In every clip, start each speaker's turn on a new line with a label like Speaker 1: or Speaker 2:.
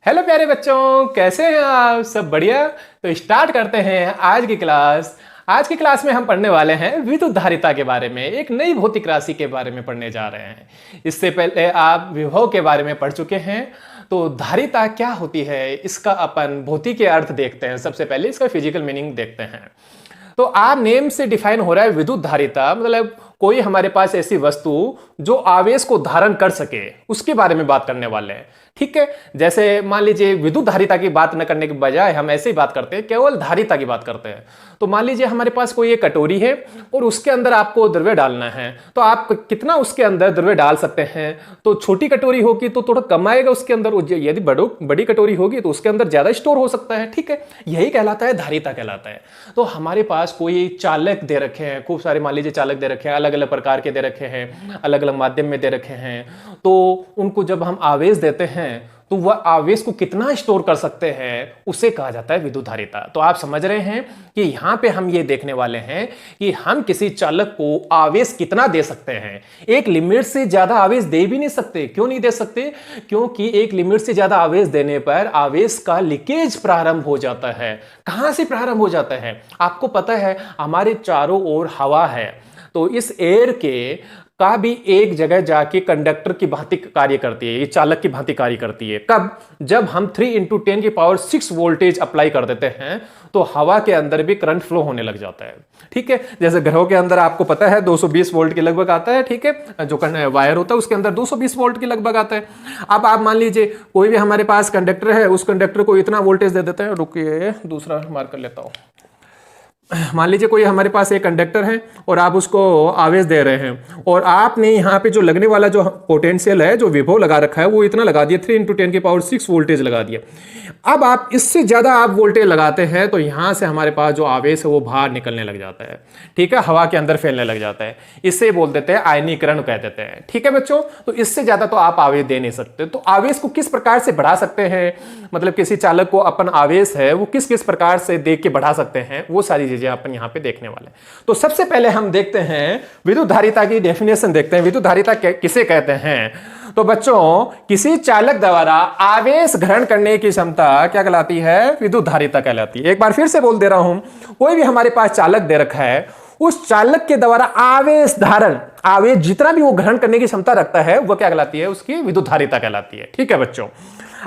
Speaker 1: Hello प्यारे बच्चों, कैसे हैं आप? सब बढ़िया। तो स्टार्ट करते हैं आज की क्लास। आज की क्लास में हम पढ़ने वाले हैं विद्युत धारिता के बारे में, एक नई भौतिक राशि के बारे में पढ़ने जा रहे हैं। इससे पहले आप विभव के बारे में पढ़ चुके हैं। तो धारिता क्या होती है, इसका अपन भौतिक अर्थ देखते हैं। सबसे पहले इसका फिजिकल मीनिंग देखते हैं। तो आप नेम से डिफाइन हो रहा है विद्युत धारिता, मतलब कोई हमारे पास ऐसी वस्तु जो आवेश को धारण कर सके, उसके बारे में बात करने वाले हैं। ठीक है, जैसे मान लीजिए विद्युत धारिता की बात न करने के बजाय हम ऐसे ही बात करते हैं, केवल धारिता की बात करते हैं। तो मान लीजिए हमारे पास कोई एक कटोरी है और उसके अंदर आपको द्रव्य डालना है, तो आप कितना उसके अंदर द्रव्य डाल सकते हैं। तो छोटी कटोरी होगी तो थोड़ा कम आएगा उसके अंदर, यदि बड़ी कटोरी होगी तो उसके अंदर ज्यादा स्टोर हो सकता है। ठीक है, यही कहलाता है धारिता कहलाता है। तो हमारे पास कोई चालक दे रखे हैं, खूब सारे मान लीजिए चालक दे रखे हैं, अलग अलग प्रकार के दे रखे हैं, अलग अलग माध्यम में दे रखे हैं। तो उनको जब हम आवेश देते हैं तो वह आवेश को कितना स्टोर कर सकते हैं, उसे कहा जाता है विद्युत धारिता। तो आप समझ रहे हैं कि यहां पे हम ये देखने वाले हैं कि हम किसी चालक को आवेश कितना दे सकते हैं। एक लिमिट से ज्यादा आवेश दे भी नहीं सकते। क्यों नहीं दे सकते? क्योंकि एक लिमिट से ज्यादा आवेश देने पर आवेश का लीकेज प्रारंभ हो जाता है। कहां से प्रारंभ हो जाता है? आपको पता है हमारे चारों ओर हवा है, तो इस एयर के का भी एक जगह जाके कंडक्टर की भांति कार्य करती है, ये चालक की भांति कार्य करती है। कब? जब हम 3 × 10⁶ वोल्टेज अप्लाई कर देते हैं तो हवा के अंदर भी करंट फ्लो होने लग जाता है। ठीक है, जैसे घरों के अंदर आपको पता है 220 वोल्ट के लगभग आता है। ठीक है, जो वायर होता है उसके अंदर 220 वोल्ट के लगभग आता है। अब आप मान लीजिए कोई भी हमारे पास कंडक्टर है, उस कंडक्टर को इतना वोल्टेज दे देते हैं। रुकिए, दूसरा मार्क कर लेता हूं। मान लीजिए कोई हमारे पास एक कंडक्टर है और आप उसको आवेश दे रहे हैं, और आपने यहाँ पे जो लगने वाला जो पोटेंशियल है, जो विभव लगा रखा है, वो इतना लगा दिया, 3 × 10⁶ वोल्टेज लगा दिया। अब आप इससे ज्यादा आप वोल्टेज लगाते हैं तो यहां से हमारे पास जो आवेश है वो बाहर निकलने लग जाता है। ठीक है, हवा के अंदर फैलने लग जाता है। इससे बोल देते हैं आयनीकरण कह देते हैं। ठीक है बच्चों, तो इससे ज्यादा तो आप आवेश दे नहीं सकते। तो आवेश को किस प्रकार से बढ़ा सकते हैं, मतलब किसी चालक को अपन आवेश है वो किस किस प्रकार से देख के बढ़ा सकते हैं, वो सारी चीजें अपन यहाँ पे देखने वाले हैं। तो सबसे पहले हम देखते हैं विद्युत धारिता की डेफिनेशन देखते हैं। विद्युत धारिता किसे कहते हैं? तो बच्चों, किसी चालक द्वारा आवेश ग्रहण करने की क्षमता क्या कहलाती है? विद्युत धारिता कहलाती है। एक बार फिर से बोल दे रहा हूं, कोई भी हमारे पास चालक दे रखा है, उस चालक के द्वारा आवेश धारण, आवेश जितना भी वो ग्रहण करने की क्षमता रखता है, वो क्या कहलाती है? उसकी विद्युत धारिता कहलाती है। ठीक है बच्चों,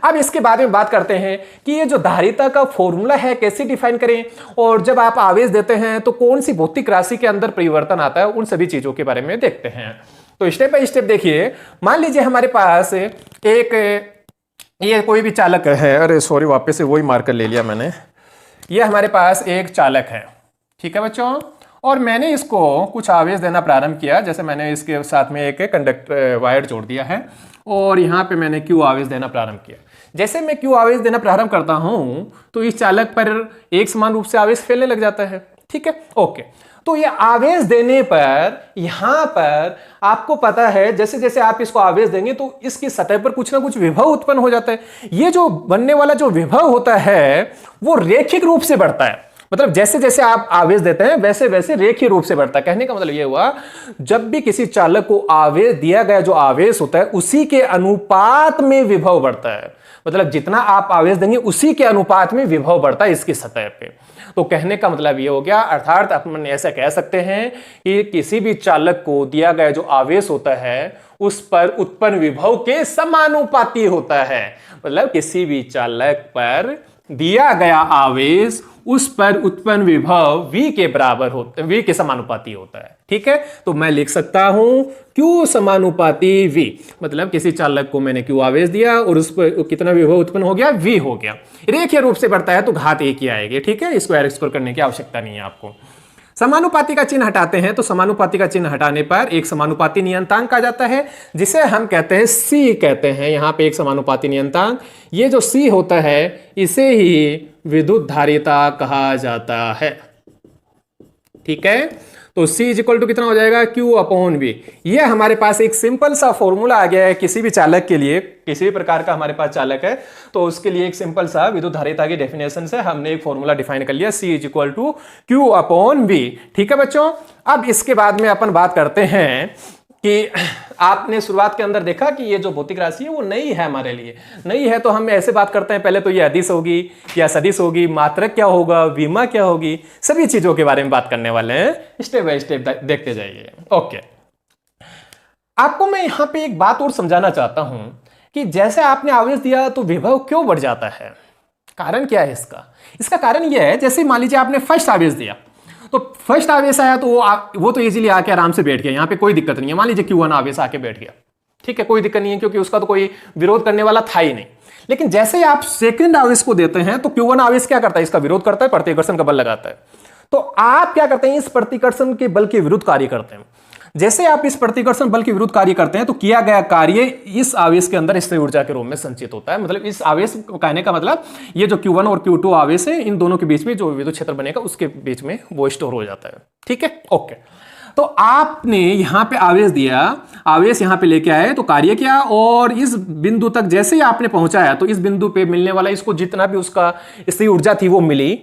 Speaker 1: अब इसके बारे में बात करते हैं कि ये जो धारिता का फॉर्मूला है कैसे डिफाइन करें, और जब आप आवेश देते हैं तो कौन सी भौतिक राशि के अंदर परिवर्तन आता है, उन सभी चीजों के बारे में देखते हैं। तो स्टेप बाय स्टेप देखिए। मान लीजिए हमारे पास एक ये कोई भी चालक है, अरे सॉरी, वापस से वही मार्कर ले लिया मैंने। ये हमारे पास एक चालक है, ठीक है बच्चों, और मैंने इसको कुछ आवेश देना प्रारंभ किया। जैसे मैंने इसके साथ में एक कंडक्टर वायर जोड़ दिया है और यहाँ पे मैंने क्यू आवेश देना प्रारंभ किया। जैसे मैं क्यू आवेश देना प्रारंभ करता हूं तो इस चालक पर एक समान रूप से आवेश फैलने लग जाता है। ठीक है, ओके। तो ये आवेश देने पर यहां पर आपको पता है जैसे जैसे आप इसको आवेश देंगे तो इसकी सतह पर कुछ ना कुछ विभव उत्पन्न हो जाता है। ये जो बनने वाला जो विभव होता है वो रैखिक रूप से बढ़ता है, मतलब जैसे जैसे आप आवेश देते हैं वैसे वैसे रेखीय रूप से बढ़ता है। कहने का मतलब यह हुआ, जब भी किसी चालक को आवेश दिया गया जो आवेश होता है उसी के अनुपात में विभव बढ़ता है। मतलब जितना आप आवेश देंगे उसी के अनुपात में विभव बढ़ता है इसकी सतह पे। तो कहने का मतलब ये हो गया, अर्थात अपन ऐसा कह सकते हैं कि किसी भी चालक को दिया गया जो आवेश होता है उस पर उत्पन्न विभव के समानुपाती होता है। मतलब किसी भी चालक पर दिया गया आवेश उस पर उत्पन्न विभव v के बराबर होता है, v के समानुपाती होता है। ठीक है, तो मैं लिख सकता हूं q समानुपाती v, मतलब किसी चालक को मैंने q आवेश दिया और उस पर कितना विभव उत्पन्न हो गया? v हो गया। रेखीय रूप से बढ़ता है तो घात एक ही आएगी। ठीक है, स्क्वायर स्क्वायर करने की आवश्यकता नहीं है आपको। समानुपाती का चिन्ह हटाते हैं तो समानुपाती का चिन्ह हटाने पर एक समानुपाती नियतांक आ जाता है जिसे हम कहते हैं C कहते हैं। यहां पे एक समानुपाती नियतांक, ये जो C होता है इसे ही विद्युत धारिता कहा जाता है। ठीक है, तो C = कितना हो जाएगा? Q/V। ये हमारे पास एक सिंपल सा फॉर्मूला आ गया है किसी भी चालक के लिए। किसी भी प्रकार का हमारे पास चालक है तो उसके लिए एक सिंपल सा विद्युत धारिता की डेफिनेशन से हमने एक फॉर्मूला डिफाइन कर लिया, C = Q/V। ठीक है बच्चों, अब इसके बाद में अपन बात करते हैं कि आपने शुरुआत के अंदर देखा कि ये जो भौतिक राशि है वो नई है हमारे लिए। नई है तो हम ऐसे बात करते हैं, पहले तो ये अदिश होगी या सदिश होगी, मात्रक क्या होगा, विमा क्या होगी, सभी चीजों के बारे में बात करने वाले हैं। स्टेप बाय स्टेप देखते जाइए। ओके, आपको मैं यहां पे एक बात और समझाना चाहता हूं कि जैसे आपने आवेश दिया तो विभव क्यों बढ़ जाता है, कारण क्या है इसका। इसका कारण यह है, जैसे मान लीजिए आपने फर्स्ट आवेश दिया, तो फर्स्ट आवेश आया तो वो तो इजीली आके आराम से बैठ गया, यहां पे कोई दिक्कत नहीं है। मान लीजिए Q1 आवेश आके बैठ गया, ठीक है, कोई दिक्कत नहीं है क्योंकि उसका तो कोई विरोध करने वाला था ही नहीं। लेकिन जैसे ही आप सेकंड आवेश को देते हैं तो Q1 आवेश क्या करता है, इसका विरोध करता है, प्रतिकर्षण का बल लगाता है। तो आप क्या करते हैं, इस प्रतिकर्षण के बल के विरुद्ध कार्य करते हैं। जैसे आप इस प्रतिकर्षण बल के विरुद्ध कार्य करते हैं तो किया गया कार्य इस आवेश के अंदर स्थिर ऊर्जा के रूप में संचित होता है। मतलब इस आवेश कहने का मतलब ये जो Q1 और Q2 आवेश है, इन दोनों के बीच में जो विद्युत क्षेत्र बनेगा उसके बीच में वो स्टोर हो जाता है। ठीक है, ओके। तो आपने यहां पे आवेश दिया, आवेश यहां पे लेके आए तो कार्य किया, और इस बिंदु तक जैसे ही आपने पहुंचाया तो इस बिंदु पे मिलने वाला इसको जितना भी उसका स्थिर ऊर्जा थी वो मिली।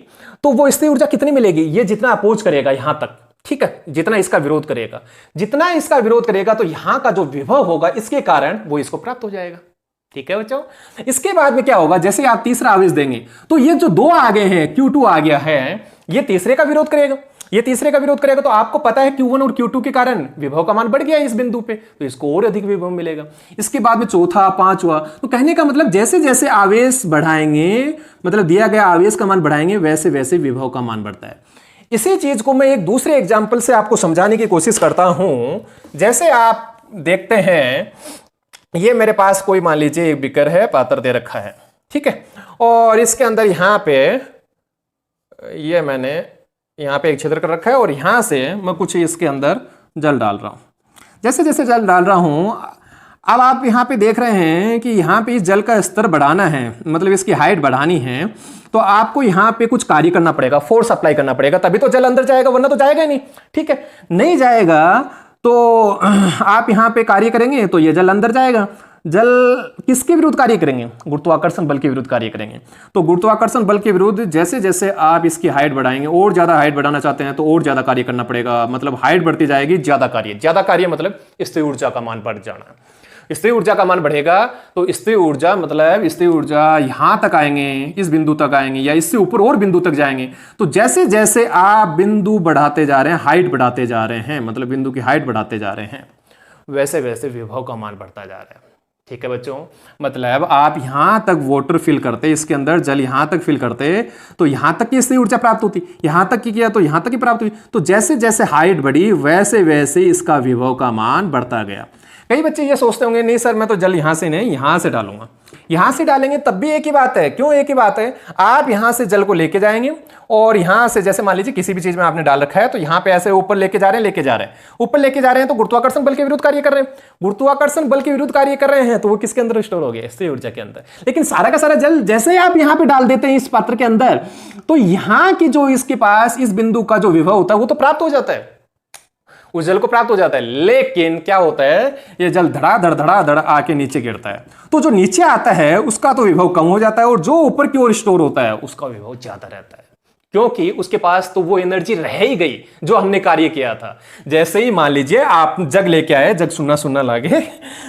Speaker 1: तो वो स्थिर ऊर्जा कितनी मिलेगी, ये जितना अपोज करेगा यहां तक, ठीक है, जितना इसका विरोध करेगा, जितना इसका विरोध करेगा तो यहां का जो विभव होगा इसके कारण वो इसको प्राप्त हो जाएगा। ठीक है बच्चों, इसके बाद में क्या होगा, जैसे आप तीसरा आवेश देंगे तो ये जो दो आगे हैं, Q2 आ गया है, ये तीसरे का विरोध करेगा, ये तीसरे का विरोध करेगा। तो आपको पता है Q1 और Q2 के कारण विभव का मान बढ़ गया इस बिंदु पे, तो इसको और अधिक विभव मिलेगा। इसके बाद में चौथा, पांचवा, तो कहने का मतलब जैसे जैसे आवेश बढ़ाएंगे, मतलब दिया गया आवेश का मान बढ़ाएंगे, वैसे वैसे विभव का मान बढ़ता है। इसी चीज को मैं एक दूसरे एग्जाम्पल से आपको समझाने की कोशिश करता हूं। जैसे आप देखते हैं, ये मेरे पास कोई मान लीजिए एक बीकर है, पात्र दे रखा है, ठीक है, और इसके अंदर यहां पे ये मैंने यहां पे एक छिद्र कर रखा है और यहां से मैं कुछ इसके अंदर जल डाल रहा हूं। जैसे जैसे जल डाल रहा हूं, अब आप यहां पे देख रहे हैं कि यहां पे इस जल का स्तर बढ़ाना है, मतलब इसकी हाइट बढ़ानी है, तो आपको यहां पे कुछ कार्य करना पड़ेगा, फोर्स अप्लाई करना पड़ेगा, तभी तो जल अंदर जाएगा, वरना तो जाएगा ही नहीं। ठीक है, नहीं जाएगा तो आप यहां पे कार्य करेंगे तो ये जल अंदर जाएगा। जल किसके विरुद्ध कार्य करेंगे, गुरुत्वाकर्षण बल के विरुद्ध कार्य करेंगे। तो गुरुत्वाकर्षण बल के विरुद्ध जैसे जैसे आप इसकी हाइट बढ़ाएंगे, और ज्यादा हाइट बढ़ाना चाहते हैं तो और ज्यादा कार्य करना पड़ेगा, मतलब हाइट बढ़ती जाएगी, ज्यादा कार्य मतलब स्थिर ऊर्जा का मान बढ़ जाना। स्थिर ऊर्जा का मान बढ़ेगा तो स्थिर ऊर्जा मतलब स्थिर ऊर्जा यहां तक आएंगे, इस बिंदु तक आएंगे या इससे ऊपर और बिंदु तक जाएंगे। तो जैसे जैसे आप बिंदु बढ़ाते जा रहे हैं, हाइट बढ़ाते जा रहे हैं, मतलब बिंदु की हाइट बढ़ाते जा रहे हैं, वैसे वैसे विभव का मान बढ़ता जा रहा है। ठीक है बच्चों, मतलब आप यहां तक वाटर फिल करते, इसके अंदर जल यहां तक फिल करते तो यहां तक की स्थिर ऊर्जा प्राप्त होती, यहां तक की किया तो यहां तक ही प्राप्त हुई। तो जैसे जैसे हाइट बढ़ी वैसे वैसे इसका विभव का मान बढ़ता गया। कई बच्चे ये सोचते होंगे, नहीं सर मैं तो जल यहां से नहीं यहां से डालूंगा। यहां से डालेंगे तब भी एक ही बात है। क्यों एक ही बात है, आप यहां से जल को लेके जाएंगे और यहां से जैसे मान लीजिए किसी भी चीज में आपने डाल रखा है तो यहां पे ऐसे ऊपर लेके जा रहे हैं, ऊपर लेके जा रहे हैं तो गुरुत्वाकर्षण बल के विरुद्ध कार्य कर रहे हैं, गुरुत्वाकर्षण बल के विरुद्ध कार्य कर रहे हैं तो वो किसके अंदर स्टोर हो गया, स्थिर ऊर्जा के अंदर। लेकिन सारा का सारा जल जैसे आप यहां पे डाल देते हैं इस पात्र के अंदर, तो यहां की जो इसके पास इस बिंदु का जो विभव होता है वो तो प्राप्त हो जाता है, उस जल को प्राप्त हो जाता है। लेकिन क्या होता है, ये जल धड़ा धड़ आके नीचे गिरता है, तो जो नीचे आता है उसका तो विभव कम हो जाता है और जो ऊपर की ओर स्टोर होता है उसका विभव ज्यादा रहता है, क्योंकि उसके पास तो वो एनर्जी रह ही गई जो हमने कार्य किया था। जैसे ही मान लीजिए आप जग लेके आए, जग सुनना सुनना लगे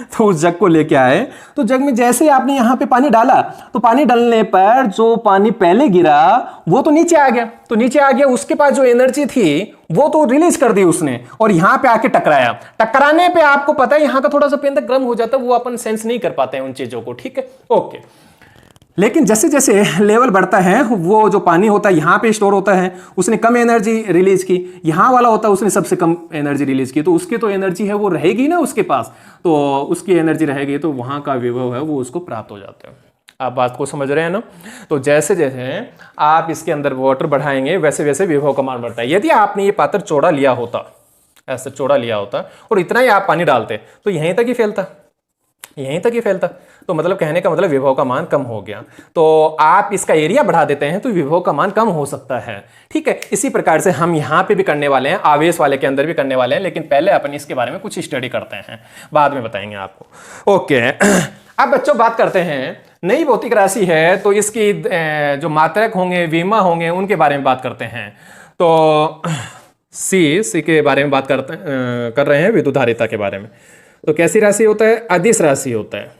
Speaker 1: तो उस जग को लेके आए, तो जग में जैसे ही आपने यहां पे पानी डाला तो पानी डालने पर जो पानी पहले गिरा वो तो नीचे आ गया, तो नीचे आ गया, उसके पास जो एनर्जी थी वो तो रिलीज कर दी उसने और यहां पे आके टकराया। टकराने पे आपको पता है यहां का थोड़ा सा पेंदक गर्म हो जाता है, वो अपन सेंस नहीं कर पाते हैं उन चीजों को। ठीक है, ओके। लेकिन जैसे जैसे लेवल बढ़ता है, वो जो पानी होता है यहां पे स्टोर होता है, उसने कम एनर्जी रिलीज की, यहां वाला होता है उसने सबसे कम एनर्जी रिलीज की, तो उसकी तो एनर्जी है वो रहेगी ना उसके पास, तो उसकी एनर्जी रहेगी तो वहां का विभव है वो उसको प्राप्त हो जाता है। आप बात को समझ रहे हैं ना। तो जैसे जैसे आप इसके अंदर वाटर बढ़ाएंगे वैसे वैसे विभव का मान बढ़ता है। यदि आपने ये पात्र चौड़ा लिया होता, ऐसे चौड़ा लिया होता और इतना ही आप पानी डालते तो यहीं तक ही फैलता, यहीं तक ही फैलता, तो मतलब कहने का मतलब विभव का मान कम हो गया। तो आप इसका एरिया बढ़ा देते हैं तो विभव का मान कम हो सकता है। ठीक है, इसी प्रकार से हम यहां पे भी करने वाले हैं, आवेश वाले के अंदर भी करने वाले हैं, लेकिन पहले अपन इसके बारे में कुछ स्टडी करते हैं, बाद में बताएंगे आपको। ओके, अब बच्चों बात करते हैं, नई भौतिक राशि है तो इसकी जो मात्रक होंगे, विमा होंगे, उनके बारे में बात करते हैं। तो सी के बारे में बात कर रहे हैं विद्युत धारिता के बारे में। तो कैसी राशि होता है? अदिश राशि होता है।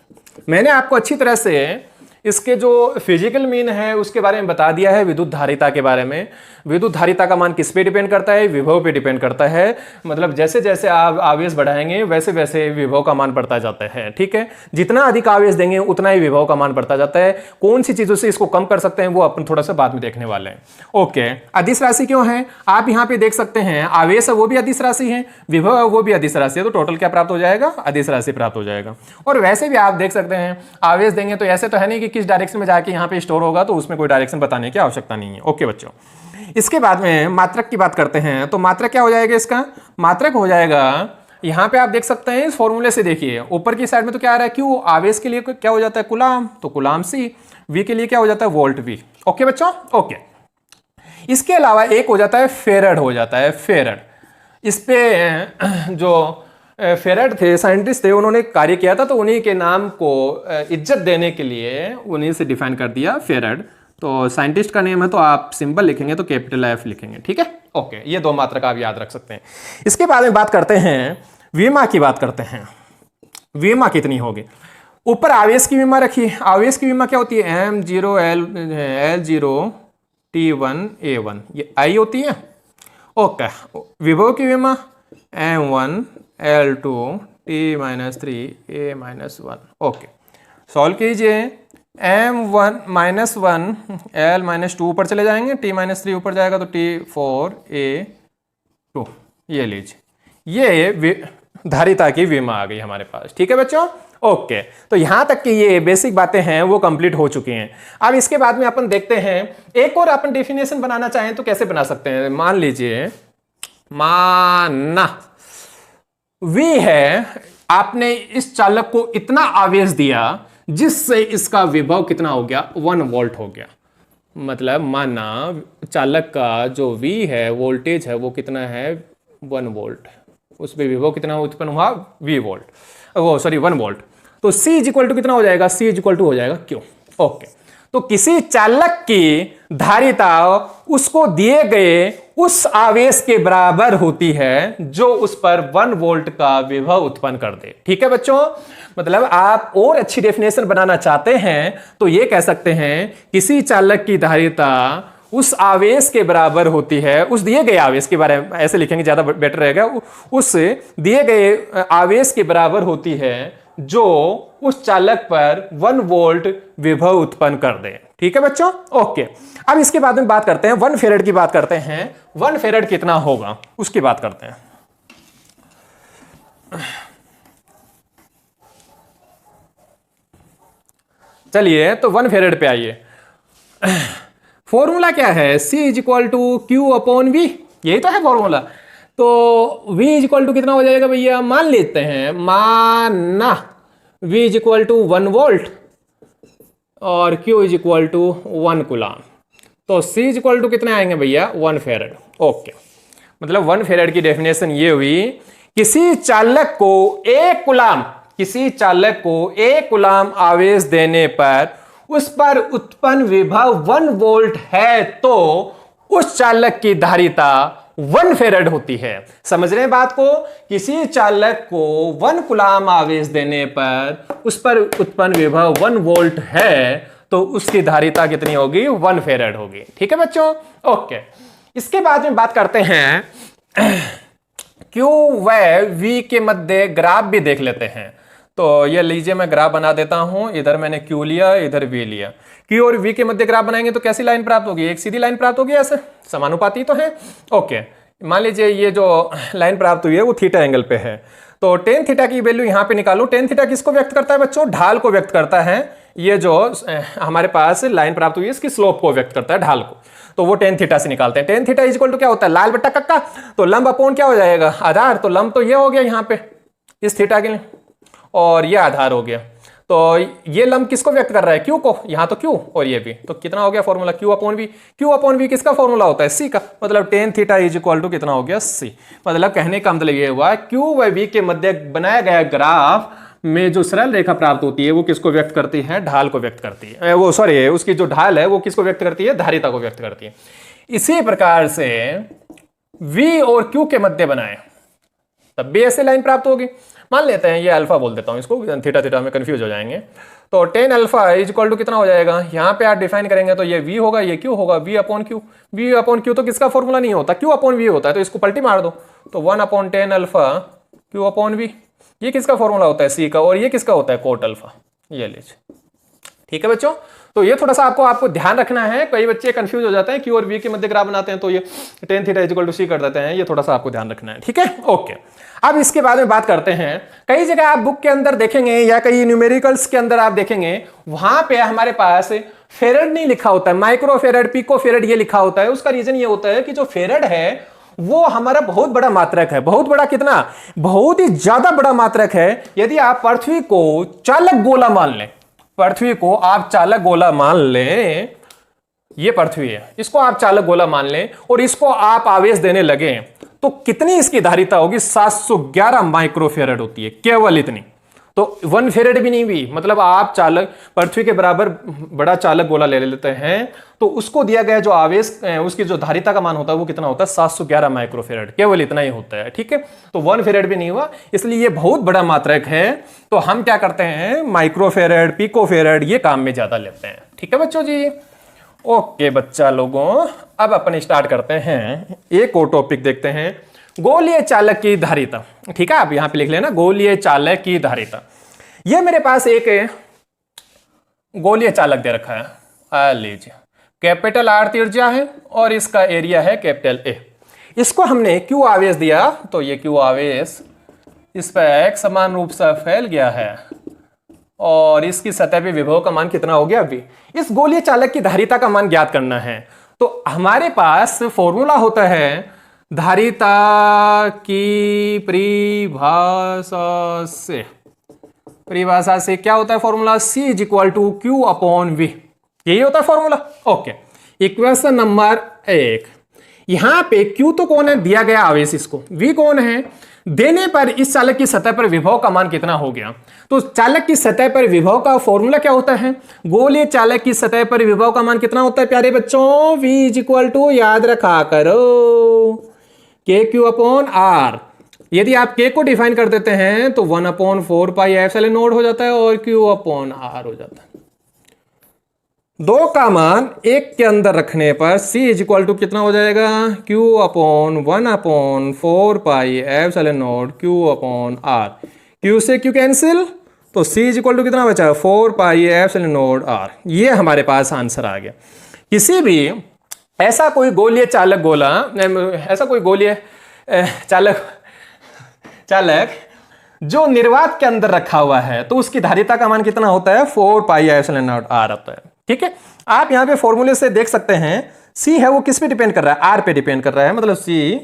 Speaker 1: मैंने आपको अच्छी तरह से इसके जो फिजिकल मीन है उसके बारे में बता दिया है विद्युत धारिता के बारे में। विद्युत धारिता का मान किस पे डिपेंड करता है? विभव पे डिपेंड करता है। मतलब जैसे जैसे आप आवेश बढ़ाएंगे वैसे वैसे विभव का मान बढ़ता जाता है। ठीक है, जितना अधिक आवेश देंगे उतना ही विभव का मान बढ़ता जाता है। कौन सी चीजों से इसको कम कर सकते हैं वो अपन थोड़ा सा बाद में देखने वाले हैं। ओके, अदिश राशि क्यों है? आप यहाँ पे देख सकते हैं आवेश है वो भी अदिश राशि है, विभव है वो भी अदिश राशि है, तो टोटल क्या प्राप्त हो जाएगा? अदिश राशि प्राप्त हो जाएगा। और वैसे भी आप देख सकते हैं आवेश देंगे तो ऐसे तो है नहीं कि किस डायरेक्शन में जाके यहाँ पे स्टोर होगा, तो उसमें कोई डायरेक्शन बताने की आवश्यकता नहीं है। ओके बच्चों, इसके बाद में मात्रक की बात करते हैं। तो मात्रक क्या हो जाएगा? इसका मात्रक हो जाएगा, यहां पे आप देख सकते हैं इस फॉर्मूले से। देखिए ऊपर की साइड में तो क्या आ रहा है? क्यू। आवेश के लिए क्या हो जाता है? कूलाम, तो कूलाम सी। वी के लिए क्या हो जाता है? Volt V. ओके बच्चों, ओके। इसके अलावा एक हो जाता है फेरड, हो जाता है फेरड। इस पे जो फेरड थे, साइंटिस्ट थे, उन्होंने कार्य किया था, तो उन्हीं के नाम को इज्जत देने के लिए उन्हीं से डिफाइन कर दिया फेरड। तो साइंटिस्ट का नेम है तो आप सिंबल लिखेंगे तो कैपिटल एफ लिखेंगे। ठीक है, ओके। ये दो मात्रक आप याद रख सकते हैं। इसके बाद में बात करते हैं विमा की। बात करते हैं विमा कितनी होगी। ऊपर आवेश की विमा रखी। आवेश की विमा क्या होती है? M0 L0 T1 A1, ये आई होती है। ओके, विभव की विमा M1 L2 T-3 A-1। Okay, solve कीजिए। M1 -1 L-2 ऊपर चले जाएंगे, T-3 ऊपर जाएगा तो T4 A2। ये लीजिए, ये धारिता की विमा आ गई हमारे पास। ठीक है बच्चों, ओके। तो यहां तक की ये बेसिक बातें हैं वो कंप्लीट हो चुकी हैं। अब इसके बाद में अपन देखते हैं एक और अपन डेफिनेशन बनाना चाहें तो कैसे बना सकते हैं। मान लीजिए, माना V है, आपने इस चालक को इतना आवेश दिया जिससे इसका विभव कितना हो गया? 1 वोल्ट हो गया। मतलब माना चालक का जो V है, वोल्टेज है, वो कितना है? 1 वोल्ट। उस पर विभव कितना उत्पन्न हुआ? V वोल्ट, वो सॉरी 1 वोल्ट। तो C इज इक्वल टू कितना हो जाएगा? C इज इक्वल टू हो जाएगा Q। ओके, तो किसी चालक की धारिता उसको दिए गए उस आवेश के बराबर होती है जो उस पर 1 वोल्ट का विभव उत्पन्न कर दे। ठीक है बच्चों, मतलब आप और अच्छी डेफिनेशन बनाना चाहते हैं तो ये कह सकते हैं किसी चालक की धारिता उस आवेश के बराबर होती है, उस दिए गए आवेश के बारे में ऐसे लिखेंगे ज्यादा बेटर रहेगा, उस दिए गए आवेश के बराबर होती है जो उस चालक पर 1 वोल्ट विभव उत्पन्न कर दे। ठीक है बच्चों, ओके। अब इसके बाद में बात करते हैं 1 फेरेड की बात करते हैं। 1 फेरेड कितना होगा उसकी बात करते हैं। चलिए, तो 1 फेरेड पे आइए। फॉर्मूला क्या है? C is equal to Q upon V, यही तो है फॉर्मूला। तो V इज इक्वल टू कितना हो जाएगा भैया? मान लेते हैं, माना V is equal to 1 volt और Q is equal to 1 coulomb. तो C इज इक्वल टू कितने आएंगे भैया? 1 फेरेड। ओके, मतलब 1 फेरेड की डेफिनेशन ये हुई, किसी चालक को 1 कूलाम आवेश देने पर उस पर उत्पन्न विभव 1 वोल्ट है तो उस चालक की धारिता 1 फेरेड होती है। समझ रहे हैं बात को? किसी चालक को 1 कूलाम आवेश देने पर उस पर उत्पन्न विभव 1 वोल्ट है तो उसकी धारिता कितनी होगी? 1 फेरेड होगी। ठीक है बच्चों, ओके। इसके बाद में बात करते हैं Q व V के मध्य ग्राफ भी देख लेते हैं। तो ये लीजिए, मैं ग्राफ बना देता हूं। इधर मैंने Q लिया, इधर V लिया। Q और V के मध्य ग्राफ बनाएंगे तो कैसी लाइन प्राप्त होगी? एक सीधी लाइन प्राप्त होगी, ऐसे समानुपाती तो है। ओके, मान लीजिए ये जो लाइन प्राप्त हुई है वो थीटा एंगल पे है। तो टेन थीटा की वैल्यू यहां पे निकालो। टेन थीटा किसको व्यक्त करता है बच्चों? ढाल को व्यक्त करता है। ये जो हमारे पास लाइन प्राप्त हुई है इसकी स्लोप को व्यक्त करता है, ढाल को। तो वो टेन थीटा से निकालते हैं। Tan theta is equal to क्या होता है? लाल बट्टा कक्का। तो लंब अपॉन क्या हो जाएगा? आधार। तो लंब तो ये हो गया यहाँ पे इस थीटा के लिए, और ये आधार हो गया। तो ये लंब किसको व्यक्त कर रहा है? क्यू को। यहां तो क्यू और ये भी, तो कितना हो गया formula? Q upon V. Q upon V किसका फॉर्मूला होता है? सी का। मतलब tan theta is equal to कितना हो गया? सी। मतलब कहने का मतलब ये हुआ, क्यू व वी के मध्य बनाया गया ग्राफ में जो सरल रेखा प्राप्त होती है वो किसको व्यक्त करती है? ढाल को व्यक्त करती है। वो सॉरी, उसकी जो ढाल है वो किसको व्यक्त करती है? धारिता को व्यक्त करती है। इसी प्रकार से V और Q के मध्य बनाए तब भी ऐसे लाइन प्राप्त होगी। मान लेते हैं ये अल्फा बोल देता हूं इसको, थीटा थीटा में कंफ्यूज हो जाएंगे। तो tan alpha is equal to कितना हो जाएगा, यहाँ पे आप डिफाइन करेंगे तो ये V होगा, ये Q होगा, V upon Q। V upon Q तो किसका फॉर्मूला नहीं होता, Q अपॉन V होता है, तो इसको पलटी मार दो तो 1 upon 10 alpha Q upon V। ये किसका फॉर्मूला होता है, C का, और ये किसका होता है, कोट अल्फा। ये लीजिए, ठीक है बच्चों। तो ये थोड़ा सा आपको ध्यान रखना है, कई बच्चे कंफ्यूज हो जाते हैं, Q और V के मध्य ग्राफ बनाते हैं तो ये tan theta equal to C कर देते हैं, ये थोड़ा सा आपको ध्यान रखना है, ठीक है, ओके। अब इसके बाद में बात करते हैं, कई जगह आप बुक के अंदर देखेंगे या कई न्यूमेरिकल्स के अंदर आप देखेंगे, वहां पे हमारे पास फेरेड नहीं लिखा होता है, माइक्रो फेरेड, पिको फेरेड ये लिखा होता है। उसका रीजन ये होता है कि जो फेरेड है वो हमारा बहुत बड़ा मात्रक है। बहुत बड़ा कितना, बहुत ही ज्यादा बड़ा मात्रक है। यदि आप पृथ्वी को चालक गोला मान लें, पृथ्वी को आप चालक गोला मान लें, ये पृथ्वी है, इसको आप चालक गोला मान लें और इसको आप आवेश देने लगे तो कितनी इसकी धारिता होगी, 711 माइक्रोफेरेड होती है, केवल इतनी। तो 1 फेरेड भी नहीं हुई, मतलब आप चालक पृथ्वी के बराबर बड़ा चालक गोला ले लेते हैं तो उसको दिया गया जो आवेश, उसकी जो धारिता का मान होता है वो कितना होता है, 711 माइक्रोफेरेड, केवल इतना ही होता है, ठीक है। तो 1 फेरेड भी नहीं हुआ, इसलिए ये बहुत बड़ा मात्रक है। तो हम क्या करते हैं, माइक्रोफेरेड, पिकोफेरेड ये काम में ज्यादा लेते हैं, ठीक है बच्चों जी। ओके बच्चा लोगों, अब अपन स्टार्ट करते हैं, एक और टॉपिक देखते हैं, गोलीय चालक की धारिता। ठीक है, आप यहां पे लिख लेना, गोलीय चालक की धारिता। ये मेरे पास एक गोलीय चालक दे रखा है, आ लीजिए, कैपिटल R त्रिज्या है और इसका एरिया है कैपिटल A। इसको हमने Q आवेश दिया तो ये Q आवेश इस पर एक समान रूप से फैल गया है और इसकी सतह पे विभव का मान कितना हो गया अभी। इस गोलीय चालक की धारिता का मान ज्ञात करना है तो हमारे पास फॉर्मूला होता है धारिता की परिभाषा से क्या होता है formula, C is equal to Q upon V, यही होता है फॉर्मूला। ओके, इक्वेशन नंबर 1, यहां पे Q तो कौन है, दिया गया आवेश, इसको V कौन है, देने पर इस चालक की सतह पर विभव का मान कितना हो गया। तो चालक की सतह पर विभव का फॉर्मूला क्या होता है, गोलीय चालक की सतह पर विभव का मान कितना होता है प्यारे बच्चों, V इज इक्वल टू, याद रखा करो, के क्यू अपॉन आर। यदि आप के को डिफाइन कर देते हैं तो 1 अपॉन 4 पाई एप्सिलॉन नॉट हो जाता है और क्यू अपॉन आर हो जाता है। 2 का मान 1 के अंदर रखने पर C इज इक्वल टू कितना हो जाएगा, Q upon 1 upon 4 pi epsilon naught Q upon R. Q से Q कैंसिल तो C इज इक्वल टू कितना बचा, 4 पाई एप्सिलॉन नॉट आर। ये हमारे पास आंसर आ गया। किसी भी ऐसा कोई गोलीय चालक गोला, ऐसा कोई गोलीय चालक जो निर्वात के अंदर रखा हुआ है तो उसकी धारिता का मान कितना होता है, 4 पाई एप्सिलॉन नॉट आर होता है। ठीक है, आप यहां पे फॉर्मूले से देख सकते हैं C है वो किस पे डिपेंड कर रहा है, आर पे डिपेंड कर रहा है, मतलब C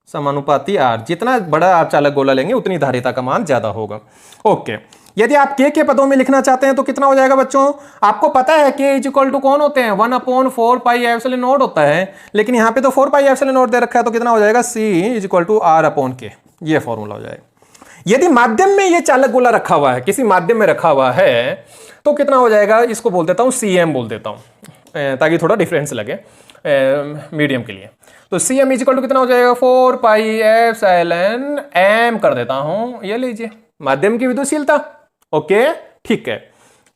Speaker 1: समानुपाती आर। जितना बड़ा आप चालक गोला लेंगे उतनी धारिता का मान ज्यादा होगा। ओके, यदि आप के पदों में लिखना चाहते हैं तो कितना हो जाएगा बच्चों, आपको पता है के इज इक्वल टू कौन होते हैं, 1 अपॉन 4 पाई एप्सिलॉन नॉट होता है, लेकिन यहाँ पे तो 4 पाई एप्सिलॉन नॉट दे रखा है तो कितना हो जाएगा, C is equal to R upon K, ये फॉर्मूला हो जाएगा। यदि माध्यम में ये चालक गोला रखा हुआ है, किसी माध्यम में रखा हुआ है तो कितना हो जाएगा, इसको बोल देता हूँ CM बोल देता हूँ ताकि थोड़ा डिफरेंस लगे मीडियम के लिए। तो CM इज इक्वल टू कितना हो जाएगा, 4 पाई एप्सिलॉन M कर देता हूँ, ये लीजिए माध्यम की विद्युतशीलता। ओके ठीक है,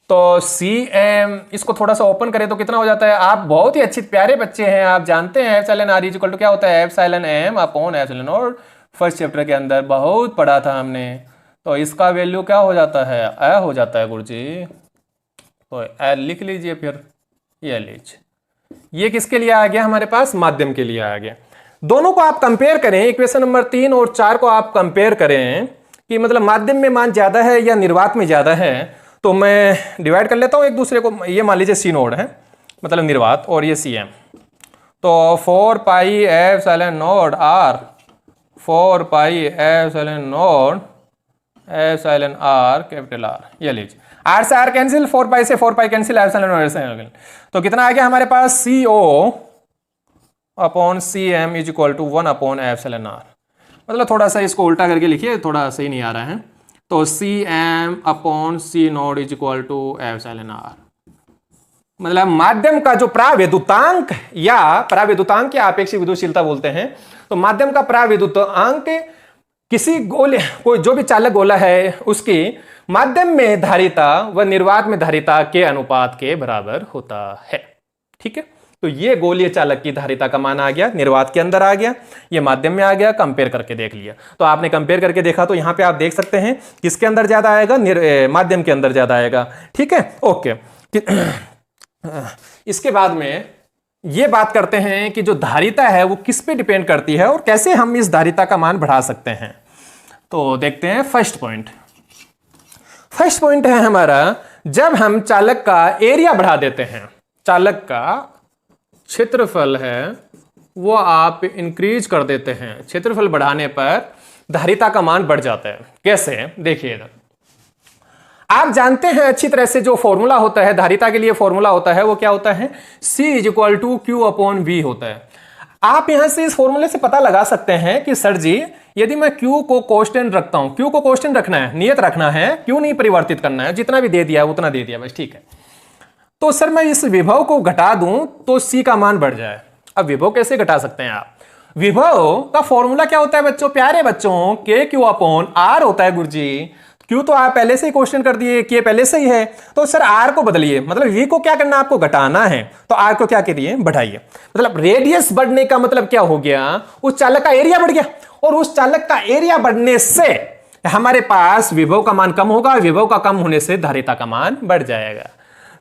Speaker 1: तो CM इसको थोड़ा सा ओपन करें तो कितना हो जाता है, आप बहुत ही अच्छे प्यारे बच्चे हैं, आप जानते हैं epsilon R is equal to क्या होता है, epsilon M upon epsilon naught, first chapter के अंदर बहुत पढ़ा था हमने। तो इसका वैल्यू क्या हो जाता है, A हो जाता है गुरुजी, तो A लिख लीजिए फिर, ये लीजिए, ये किसके लिए आ गया हमारे पास, माध्यम के लिए आ गया। दोनों को आप कंपेयर करें, इक्वेशन नंबर 3 और 4 को आप कंपेयर करें कि मतलब माध्यम में मान ज्यादा है या निर्वात में ज्यादा है, तो मैं डिवाइड कर लेता हूं एक दूसरे को। ये मान लीजिए C नोड है, मतलब निर्वात, और ये CM, तो 4 pi epsilon not R, 4 pi epsilon not epsilon R capital R, ये लीजिए, R से R कैंसिल, 4 पाई से 4 पाई कैंसिल, एप्सिलॉन नॉट, तो कितना आ गया हमारे पास, CO upon CM is equal to 1 upon epsilon R। मतलब थोड़ा सा इसको उल्टा करके लिखिए, थोड़ा सही नहीं आ रहा है, तो CM upon C naught is equal to epsilon R, मतलब माध्यम का जो प्राविद्युतांक या प्राविद्युतांक या आपेक्षिक विद्युतशीलता बोलते हैं, तो माध्यम का प्राविद्युतांक किसी गोले, कोई जो भी चालक गोला है उसकी माध्यम में धारिता व निर्वात में धारिता के अनुपात के बराबर होता है। ठीक है, तो ये गोलीय चालक की धारिता का मान आ गया, निर्वात के अंदर आ गया, ये माध्यम में आ गया, कंपेयर करके देख लिया। तो आपने कंपेयर करके देखा तो यहां पे आप देख सकते हैं किसके अंदर ज्यादा आएगा, माध्यम के अंदर ज्यादा आएगा। ठीक है, ओके। इसके बाद में ये बात करते हैं कि जो धारिता है वो किस पे डिपेंड करती है और कैसे हम इस धारिता का मान बढ़ा सकते हैं। तो देखते हैं फर्स्ट पॉइंट। फर्स्ट पॉइंट है हमारा, जब हम चालक का एरिया बढ़ा देते हैं, चालक का क्षेत्रफल है वो आप इंक्रीज कर देते हैं, क्षेत्रफल बढ़ाने पर धारिता का मान बढ़ जाता है। कैसे, देखिए इधर आप जानते हैं अच्छी तरह से जो फॉर्मूला होता है धारिता के लिए, फॉर्मूला होता है वो क्या होता है, C = Q/V होता है। आप यहां से इस फॉर्मूले से पता लगा सकते हैं कि सर जी यदि मैं Q को कांस्टेंट रखता हूं, Q को कांस्टेंट रखना है, नियत रखना है, Q नहीं परिवर्तित करना है, जितना भी दे दिया उतना दे दिया बस, ठीक है। तो सर मैं इस विभव को घटा दूं तो C का मान बढ़ जाए। अब विभव कैसे घटा सकते हैं आप, विभव का फॉर्मूला क्या होता है बच्चों, प्यारे बच्चों, KQ/R होता है गुरुजी। क्यू तो आप पहले से ही क्वेश्चन कर दिए, के पहले से ही है, तो सर आर को बदलिए, मतलब वी को क्या करना, आपको घटाना है, तो आर को क्या करिए, बढ़ाइए। मतलब रेडियस बढ़ने का मतलब क्या हो गया, उस चालक का एरिया बढ़ गया, और उस चालक का एरिया बढ़ने से हमारे पास विभव का मान कम होगा, विभव का कम होने से धारिता का मान बढ़ जाएगा।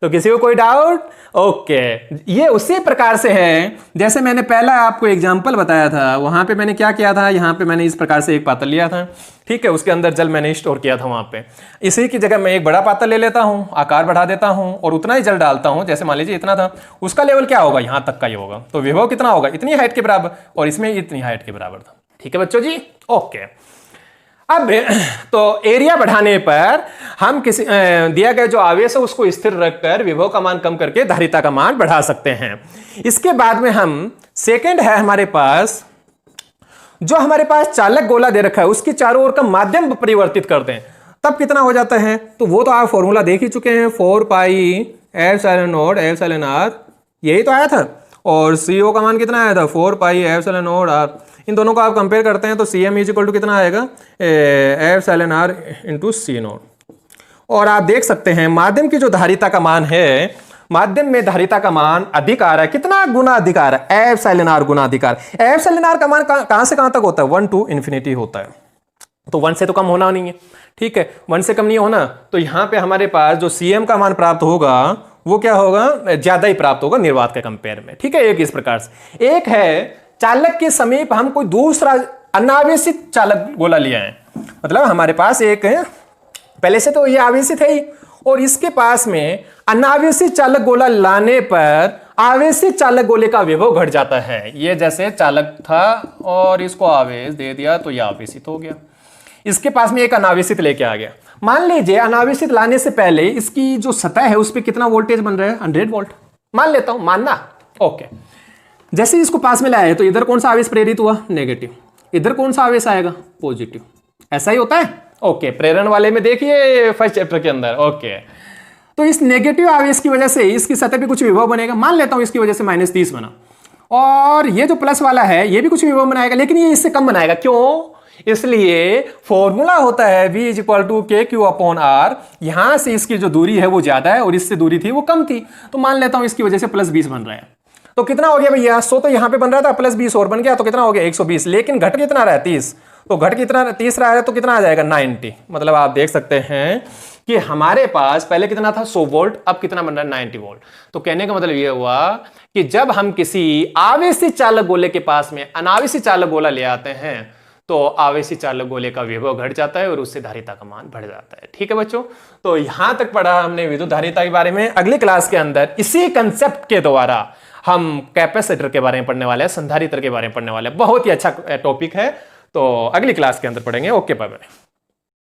Speaker 1: तो किसी को कोई डाउट? ओके, ये उसी प्रकार से है जैसे मैंने पहला आपको एग्जांपल बताया था, वहां पे मैंने क्या किया था, यहां पे मैंने इस प्रकार से एक पात्र लिया था, ठीक है, उसके अंदर जल मैंने स्टोर किया था वहां पे। इसी की जगह मैं एक बड़ा पात्र ले लेता हूं, आकार बढ़ा देता हूं और उतना ही जल डालता हूं, जैसे मान लीजिए इतना था, उसका लेवल क्या होगा, यहां तक का ही होगा, तो विभव कितना होगा, इतनी हाइट के बराबर, और इसमें इतनी हाइट के बराबर था। ठीक है बच्चों जी, ओके। अब तो एरिया बढ़ाने पर हम किसी दिया गया जो आवेश है उसको स्थिर रखकर विभव का मान कम करके धारिता का मान बढ़ा सकते हैं। इसके बाद में हम सेकंड है हमारे पास, जो हमारे पास चालक गोला दे रखा है उसकी चारों ओर का माध्यम परिवर्तित करते हैं, तब कितना हो जाता है, तो वो तो आप फॉर्मूला देख ही चुके हैं, 4πε0 यही तो आया था, और CO का मान कितना आया था, 4πε0 इन दोनों को आप कंपेयर करते हैं तो CM = कितना आएगा, εr × C0। और आप देख सकते हैं माध्यम की जो धारिता का मान है, माध्यम में धारिता का मान अधिक आ रहा है, कितना गुना अधिक आ रहा है, εr गुना अधिक आ रहा है। εr का मान कहां से कहां तक होता है, 1 to ∞ होता है, तो 1 से तो कम होना नहीं है, ठीक है, 1 से कम नहीं होना, तो यहां पे हमारे पास जो CM का मान प्राप्त होगा वो क्या होगा, ज्यादा ही प्राप्त होगा निर्वात के कंपेयर में। ठीक है, एक इस प्रकार से, एक है चालक के समीप हम कोई दूसरा अनावेशित चालक गोला लिया है, मतलब हमारे पास एक है, पहले से तो ये आवेशित है ही, और इसके पास में अनावेशित चालक गोला लाने पर आवेशित चालक गोले का विभव घट जाता है। ये जैसे चालक था और इसको आवेश दे दिया तो ये आवेशित हो गया, इसके पास में एक अनावेशित लेके आ गया। मान लीजिए अनावेशित लाने से पहले इसकी जो सतह है उस पर कितना वोल्टेज बन रहा है, 100 वोल्ट मान लेता हूं, मानना ओके। जैसे इसको पास में लाया तो इधर कौन सा आवेश प्रेरित हुआ, नेगेटिव, इधर कौन सा आवेश आएगा, पॉजिटिव, ऐसा ही होता है। ओके, प्रेरण वाले में देखिए फर्स्ट चैप्टर के अंदर। ओके, तो इस नेगेटिव आवेश की वजह से इसकी सतह पे कुछ विभव बनेगा, मान लेता हूं इसकी वजह से -30 बना, और ये जो प्लस वाला है ये भी कुछ विभव बनाएगा, लेकिन ये इससे कम बनाएगा, क्यों, इसलिए फॉर्मूला होता है V = KQ/R, यहां से इसकी जो दूरी है वो ज्यादा है और इससे दूरी थी वो कम थी, तो मान लेता हूं इसकी वजह से +20 बन रहा है। तो कितना हो गया भैया, 100 तो यहां पे बन रहा था, +20 और बन गया, तो कितना हो गया 120, लेकिन घट कितना रहा है 30, तो घट कितना 30 रहा है, तो कितना आ जाएगा 90। मतलब आप देख सकते हैं कि हमारे पास पहले कितना था 100 वोल्ट, अब कितना बन रहा है 90 वोल्ट। तो कहने का मतलब ये हुआ कि जब हम किसी आवेशित चालक गोले के पास में अनावेशित चालक गोला ले आते हैं तो आवेशित चालक गोले का विभव घट जाता है और उससे धारिता का मान बढ़ जाता है। ठीक है बच्चों, तो यहां तक पढ़ा हमने विद्युत धारिता के बारे में। अगली क्लास के अंदर इसी कंसेप्ट के द्वारा हम कैपेसिटर के बारे में पढ़ने वाले हैं, संधारित्र के बारे में पढ़ने वाले हैं। बहुत ही अच्छा टॉपिक है, तो अगली क्लास के अंदर पढ़ेंगे। Okay, bye bye.